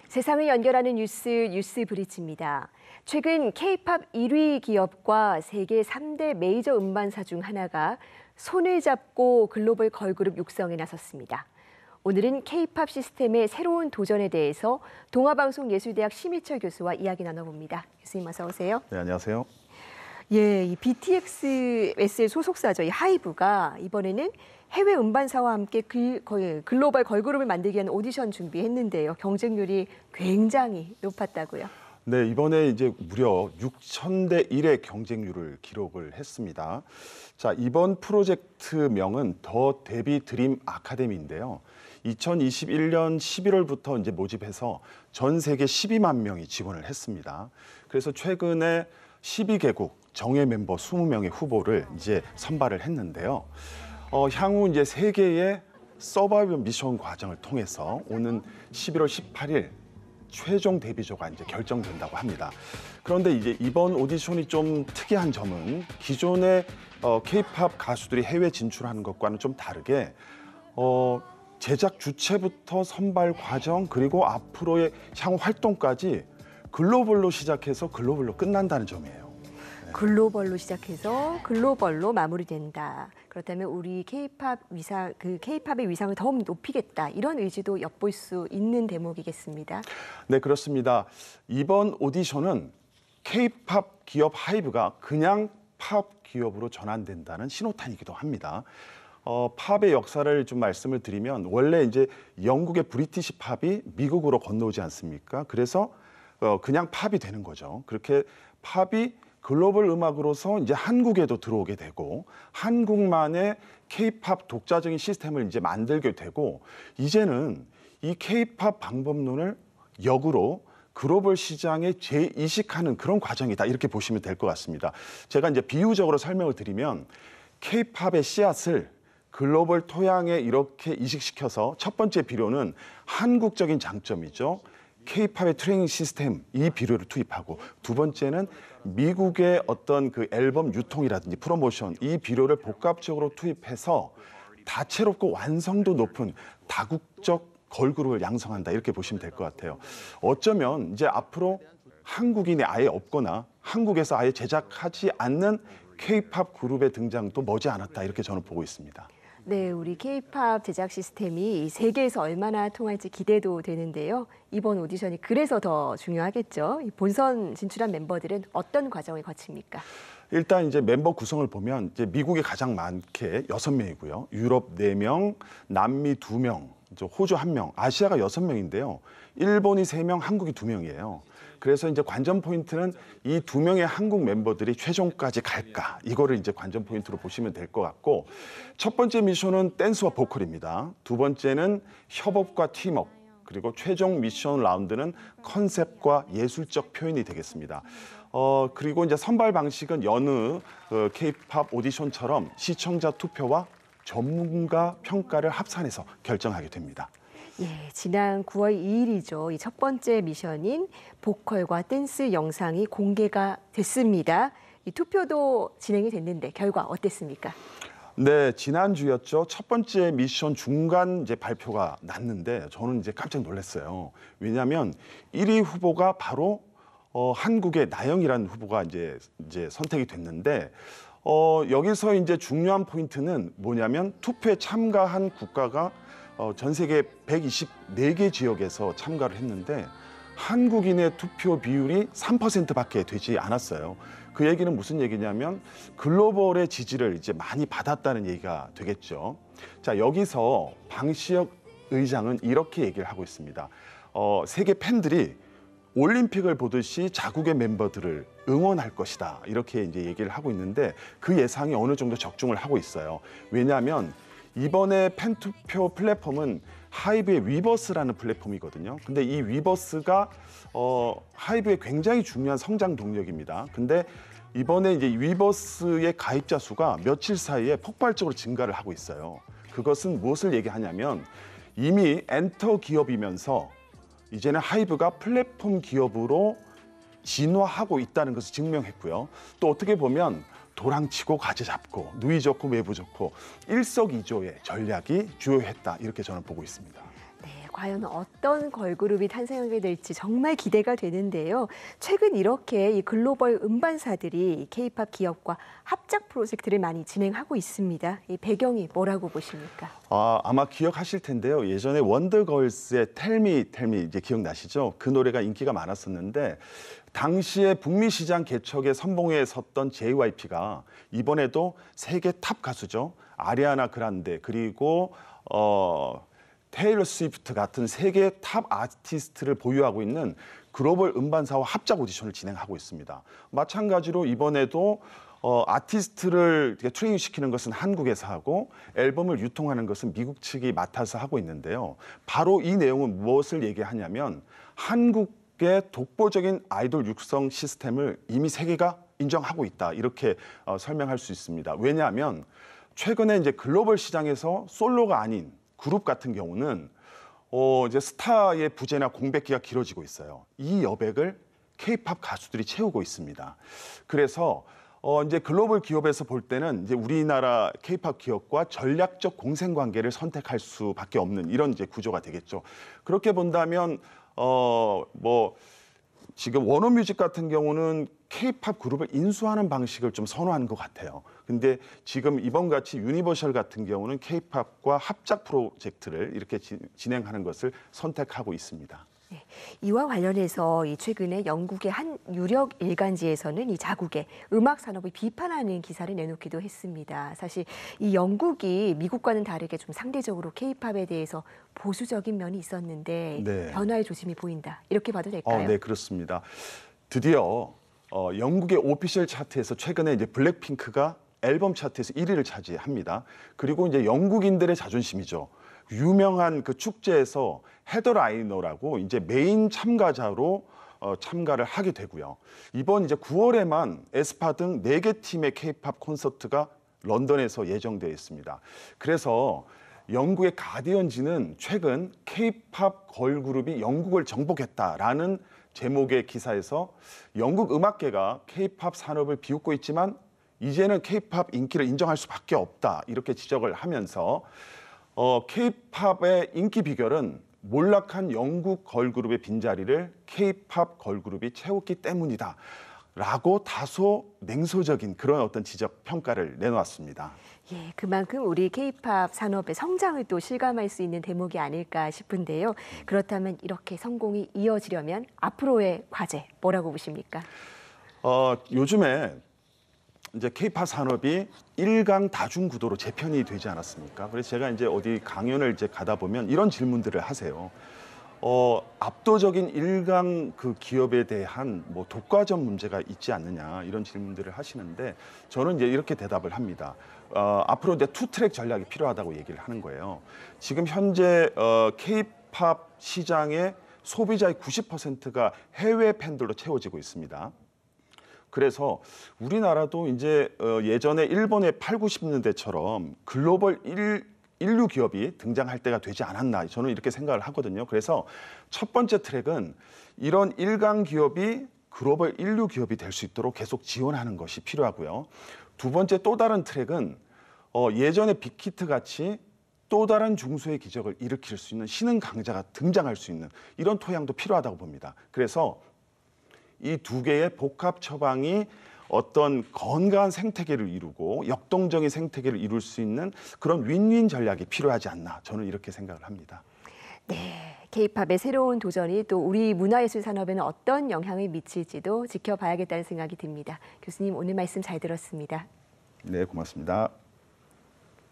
세상을 연결하는 뉴스 브릿지입니다. 최근 K-팝 1위 기업과 세계 3대 메이저 음반사 중 하나가 손을 잡고 글로벌 걸그룹 육성에 나섰습니다. 오늘은 K-팝 시스템의 새로운 도전에 대해서 동아방송예술대학 심희철 교수와 이야기 나눠봅니다. 교수님 어서 오세요. 네, 안녕하세요. 예, 이 BTS의 소속사죠. 이 하이브가 이번에는 해외 음반사와 함께 글로벌 걸그룹을 만들기 위한 오디션 준비했는데요. 경쟁률이 굉장히 높았다고요. 네, 이번에 이제 무려 6,000대 1의 경쟁률을 기록을 했습니다. 자, 이번 프로젝트명은 더 데뷔 드림 아카데미인데요. 2021년 11월부터 이제 모집해서 전 세계 12만 명이 지원을 했습니다. 그래서 최근에 12개국 정예 멤버 20명의 후보를 이제 선발을 했는데요. 향후 이제 세 개의 서바이벌 미션 과정을 통해서 오는 11월 18일 최종 데뷔조가 이제 결정된다고 합니다. 그런데 이제 이번 오디션이 좀 특이한 점은 기존의 K-팝 가수들이 해외 진출하는 것과는 좀 다르게 제작 주체부터 선발 과정 그리고 앞으로의 향후 활동까지 글로벌로 시작해서 글로벌로 끝난다는 점이에요. 글로벌로 시작해서 글로벌로 마무리된다. 그렇다면 우리 K-팝 위상, K-팝의 위상을 더 높이겠다. 이런 의지도 엿볼 수 있는 대목이겠습니다. 네, 그렇습니다. 이번 오디션은 K-팝 기업 하이브가 그냥 팝 기업으로 전환된다는 신호탄이기도 합니다. 팝의 역사를 좀 말씀을 드리면 원래 이제 영국의 브리티시 팝이 미국으로 건너오지 않습니까? 그래서 그냥 팝이 되는 거죠. 그렇게 팝이 글로벌 음악으로서 이제 한국에도 들어오게 되고 한국만의 K-팝 독자적인 시스템을 이제 만들게 되고 이제는 이 K-팝 방법론을 역으로 글로벌 시장에 재이식하는 그런 과정이다 이렇게 보시면 될 것 같습니다. 제가 이제 비유적으로 설명을 드리면 K-팝의 씨앗을 글로벌 토양에 이렇게 이식시켜서 첫 번째 비료는 한국적인 장점이죠. K-팝의 트레이닝 시스템 이 비료를 투입하고 두 번째는 미국의 어떤 그 앨범 유통이라든지 프로모션 이 비료를 복합적으로 투입해서 다채롭고 완성도 높은 다국적 걸그룹을 양성한다 이렇게 보시면 될 것 같아요. 어쩌면 이제 앞으로 한국인이 아예 없거나 한국에서 아예 제작하지 않는 K-팝 그룹의 등장도 머지않았다 이렇게 저는 보고 있습니다. 네, 우리 K-팝 제작 시스템이 세계에서 얼마나 통할지 기대도 되는데요. 이번 오디션이 그래서 더 중요하겠죠. 본선 진출한 멤버들은 어떤 과정을 거칩니까? 일단 이제 멤버 구성을 보면 이제 미국이 가장 많게 6명이고요. 유럽 4명, 남미 2명, 호주 1명, 아시아가 6명인데요. 일본이 3명, 한국이 2명이에요. 그래서 이제 관전 포인트는 이 2명의 한국 멤버들이 최종까지 갈까 이거를 이제 관전 포인트로 보시면 될 것 같고 첫 번째 미션은 댄스와 보컬입니다. 두 번째는 협업과 팀업 그리고 최종 미션 라운드는 컨셉과 예술적 표현이 되겠습니다. 그리고 이제 선발 방식은 여느 K-팝 오디션처럼 시청자 투표와 전문가 평가를 합산해서 결정하게 됩니다. 예, 지난 9월 2일이죠. 이 첫 번째 미션인 보컬과 댄스 영상이 공개가 됐습니다. 이 투표도 진행이 됐는데 결과 어땠습니까? 네, 지난주였죠. 첫 번째 미션 중간 이제 발표가 났는데 저는 이제 깜짝 놀랐어요. 왜냐하면 1위 후보가 바로 한국의 나영이라는 후보가 이제 선택이 됐는데 여기서 이제 중요한 포인트는 뭐냐면 투표에 참가한 국가가 전 세계 124개 지역에서 참가를 했는데 한국인의 투표 비율이 3%밖에 되지 않았어요. 그 얘기는 무슨 얘기냐면 글로벌의 지지를 이제 많이 받았다는 얘기가 되겠죠. 자, 여기서 방시혁 의장은 이렇게 얘기를 하고 있습니다. 세계 팬들이 올림픽을 보듯이 자국의 멤버들을 응원할 것이다. 이렇게 이제 얘기를 하고 있는데 그 예상이 어느 정도 적중을 하고 있어요. 왜냐하면 이번에 팬투표 플랫폼은 하이브의 위버스라는 플랫폼이거든요. 근데 이 위버스가 하이브의 굉장히 중요한 성장 동력입니다. 근데 이번에 이제 위버스의 가입자 수가 며칠 사이에 폭발적으로 증가를 하고 있어요. 그것은 무엇을 얘기하냐면 이미 엔터 기업이면서 이제는 하이브가 플랫폼 기업으로 진화하고 있다는 것을 증명했고요. 또 어떻게 보면 도랑치고 가지 잡고 누이 좋고 외부 좋고 일석이조의 전략이 주요했다 이렇게 저는 보고 있습니다. 네, 과연 어떤 걸그룹이 탄생하게 될지 정말 기대가 되는데요. 최근 이렇게 이 글로벌 음반사들이 K-팝 기업과 합작 프로젝트를 많이 진행하고 있습니다. 이 배경이 뭐라고 보십니까? 아마 기억하실 텐데요. 예전에 원더걸스의 텔미 이제 기억나시죠? 그 노래가 인기가 많았었는데 당시에 북미 시장 개척의 선봉에 섰던 JYP가 이번에도 세계 탑 가수죠. 아리아나 그란데 그리고 테일러 스위프트 같은 세계 탑 아티스트를 보유하고 있는 글로벌 음반사와 합작 오디션을 진행하고 있습니다. 마찬가지로 이번에도 아티스트를 트레이닝 시키는 것은 한국에서 하고 앨범을 유통하는 것은 미국 측이 맡아서 하고 있는데요. 바로 이 내용은 무엇을 얘기하냐면 한국의 독보적인 아이돌 육성 시스템을 이미 세계가 인정하고 있다. 이렇게 설명할 수 있습니다. 왜냐하면 최근에 이제 글로벌 시장에서 솔로가 아닌 그룹 같은 경우는 이제 스타의 부재나 공백기가 길어지고 있어요. 이 여백을 K-팝 가수들이 채우고 있습니다. 그래서 이제 글로벌 기업에서 볼 때는 이제 우리나라 K-팝 기업과 전략적 공생 관계를 선택할 수밖에 없는 이런 이제 구조가 되겠죠. 그렇게 본다면 뭐 지금 워너뮤직 같은 경우는 K-팝 그룹을 인수하는 방식을 좀 선호하는 것 같아요. 근데 지금 이번 같이 유니버셜 같은 경우는 K-팝과 합작 프로젝트를 이렇게 진행하는 것을 선택하고 있습니다. 네, 이와 관련해서 최근에 영국의 한 유력 일간지에서는 이 자국의 음악 산업을 비판하는 기사를 내놓기도 했습니다. 사실 이 영국이 미국과는 다르게 좀 상대적으로 K-팝에 대해서 보수적인 면이 있었는데 네. 변화의 조짐이 보인다. 이렇게 봐도 될까요? 네, 그렇습니다. 드디어 영국의 오피셜 차트에서 최근에 이제 블랙핑크가 앨범 차트에서 1위를 차지합니다. 그리고 이제 영국인들의 자존심이죠. 유명한 그 축제에서 헤더라이너라고 이제 메인 참가자로 참가를 하게 되고요. 이번 이제 9월에만 에스파 등 4개 팀의 K-팝 콘서트가 런던에서 예정되어 있습니다. 그래서 영국의 가디언지는 최근 K-팝 걸그룹이 영국을 정복했다라는 제목의 기사에서 영국 음악계가 K-팝 산업을 비웃고 있지만 이제는 K-팝 인기를 인정할 수밖에 없다 이렇게 지적을 하면서 K-팝의 인기 비결은 몰락한 영국 걸그룹의 빈자리를 K-팝 걸그룹이 채웠기 때문이다 라고 다소 냉소적인 그런 어떤 지적 평가를 내놓았습니다. 예, 그만큼 우리 K-팝 산업의 성장을 또 실감할 수 있는 대목이 아닐까 싶은데요. 그렇다면 이렇게 성공이 이어지려면 앞으로의 과제 뭐라고 보십니까? 요즘에 이제 K-팝 산업이 일강 다중 구도로 재편이 되지 않았습니까? 그래서 제가 이제 어디 강연을 이제 가다 보면 이런 질문들을 하세요. 압도적인 일강 그 기업에 대한 뭐 독과점 문제가 있지 않느냐 이런 질문들을 하시는데 저는 이제 이렇게 대답을 합니다. 앞으로 이제 투트랙 전략이 필요하다고 얘기를 하는 거예요. 지금 현재 K-팝 시장의 소비자의 90%가 해외 팬들로 채워지고 있습니다. 그래서 우리나라도 이제 예전에 일본의 8, 90년대처럼 글로벌 인류 기업이 등장할 때가 되지 않았나 저는 이렇게 생각을 하거든요. 그래서 첫 번째 트랙은 이런 일강 기업이 글로벌 인류 기업이 될 수 있도록 계속 지원하는 것이 필요하고요. 두 번째 또 다른 트랙은 예전에 빅히트 같이 또 다른 중소의 기적을 일으킬 수 있는 신흥 강자가 등장할 수 있는 이런 토양도 필요하다고 봅니다. 그래서 이 두 개의 복합 처방이 어떤 건강한 생태계를 이루고 역동적인 생태계를 이룰 수 있는 그런 윈윈 전략이 필요하지 않나 저는 이렇게 생각을 합니다. 네, K-팝의 새로운 도전이 또 우리 문화예술 산업에는 어떤 영향을 미칠지도 지켜봐야겠다는 생각이 듭니다. 교수님 오늘 말씀 잘 들었습니다. 네, 고맙습니다.